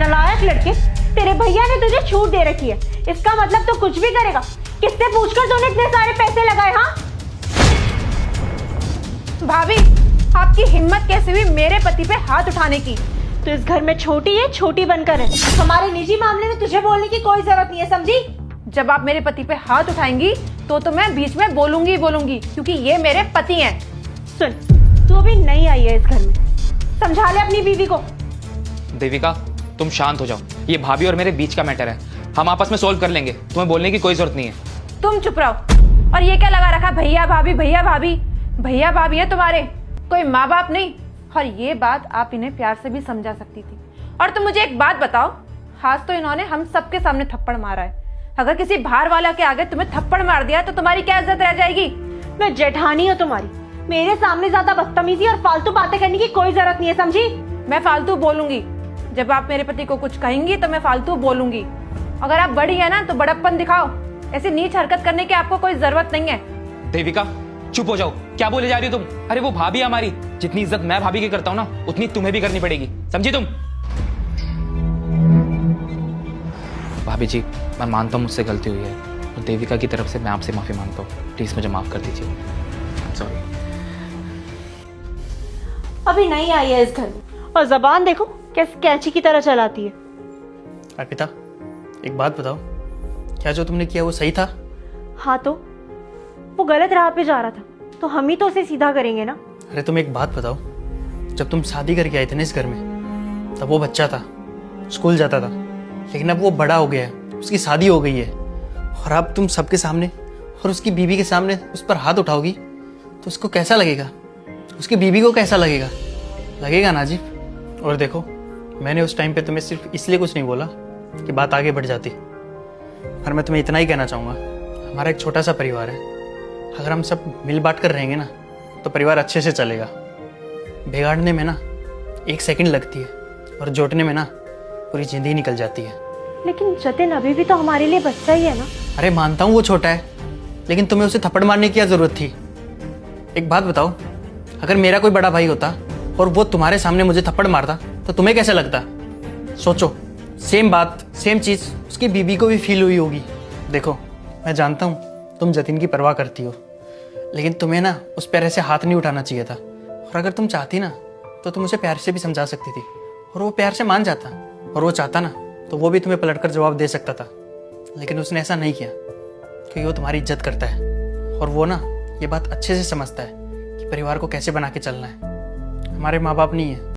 नालायक लड़के, तेरे भैया ने तुझे छूट दे रखी है, इसका मतलब तो कुछ भी करेगा। किससे पूछकर तूने इतने सारे पैसे लगाए? हाँ भाभी, आपकी हिम्मत कैसे हुई मेरे पति पे हाथ उठाने की? तो इस घर में छोटी है, छोटी बनकर है। हमारे निजी मामले में तुझे बोलने की कोई जरूरत नहीं है, समझी? जब आप मेरे पति पे हाथ उठाएंगी तो मैं बीच में बोलूंगी ही बोलूंगी, क्योंकि ये मेरे पति हैं। सुन, तू अभी नहीं आई है इस घर में, समझा ले अपनी बीवी को। देविका, तुम शांत हो जाओ। ये भाभी और मेरे बीच का मैटर है, हम आपस में सॉल्व कर लेंगे, तुम्हें बोलने की कोई जरूरत नहीं है। तुम चुप रहो। और ये क्या लगा रखा भैया भाभी भैया भाभी? भैया भाभी है तुम्हारे, कोई माँ बाप नहीं। और ये बात आप इन्हें प्यार से भी समझा सकती थी। और तुम मुझे एक बात बताओ, आज तो इन्होंने हम सबके सामने थप्पड़ मारा है, अगर किसी बाहर वाला के आगे तुम्हें थप्पड़ मार दिया तो तुम्हारी क्या इज्जत रह जाएगी? मैं जेठानी हूँ तुम्हारी, मेरे सामने ज्यादा बदतमीजी और फालतू बातें करने की कोई जरूरत नहीं है, समझी? मैं फालतू बोलूंगी, जब आप मेरे पति को कुछ कहेंगी तो मैं फालतू बोलूंगी। अगर आप बड़ी है ना तो बड़प्पन दिखाओ, ऐसी नीच हरकत करने की आपको कोई जरूरत नहीं है। देविका, चुप हो जाओ, क्या बोले जा रही हो तुम? अरे वो भाभी है हमारी, जितनी इज्जत मैं भाभी की करता हूँ ना, उतनी तुम्हें भी करनी पड़ेगी, समझी तुम? भाभी जी, मैं मानता हूँ मुझसे गलती हुई है, और देविका की तरफ से मैं आपसे माफी मांगता हूँ, प्लीज मुझे माफ कर दीजिए। सॉरी। अभी नहीं आई है इस घर में, और जबान देखो कैसे कैंची की तरह चलाती है। अर्पिता, एक बात बताओ, क्या जो तुमने किया वो सही था? हाँ तो वो गलत राह पे जा रहा था, तो हम ही तो उसे सीधा करेंगे ना। अरे तुम एक बात बताओ, जब तुम शादी करके आए थे ना इस घर में, तब वो बच्चा था, स्कूल जाता था, लेकिन अब वो बड़ा हो गया है, उसकी शादी हो गई है, और अब तुम सबके सामने और उसकी बीवी के सामने उस पर हाथ उठाओगी तो उसको कैसा लगेगा? उसकी बीवी को कैसा लगेगा? लगेगा ना जी। और देखो, मैंने उस टाइम पे तुम्हें सिर्फ इसलिए कुछ नहीं बोला कि बात आगे बढ़ जाती, पर मैं तुम्हें इतना ही कहना चाहूँगा, हमारा एक छोटा सा परिवार है, अगर हम सब मिल बांट कर रहेंगे ना तो परिवार अच्छे से चलेगा। बिगाड़ने में ना 1 सेकंड लगती है, और जोड़ने में ना पूरी जिंदगी निकल जाती है। लेकिन जतिन अभी भी तो हमारे लिए बच्चा ही है ना। अरे मानता हूँ वो छोटा है, लेकिन तुम्हें उसे थप्पड़ मारने की क्या जरूरत थी? एक बात बताओ, अगर मेरा कोई बड़ा भाई होता और वो तुम्हारे सामने मुझे थप्पड़ मारता तो तुम्हें कैसा लगता? सोचो, सेम बात सेम चीज उसकी बीबी को भी फील हुई होगी। देखो, मैं जानता हूँ तुम जतिन की परवाह करती हो, लेकिन तुम्हें ना उस पर ऐसे हाथ नहीं उठाना चाहिए था। और अगर तुम चाहती ना तो तुम उसे प्यार से भी समझा सकती थी, और वो प्यार से मान जाता, और वो चाहता ना तो वो भी तुम्हें पलटकर जवाब दे सकता था, लेकिन उसने ऐसा नहीं किया, क्योंकि वो तुम्हारी इज्जत करता है, और वो ना ये बात अच्छे से समझता है कि परिवार को कैसे बना के चलना है। हमारे माँ बाप नहीं है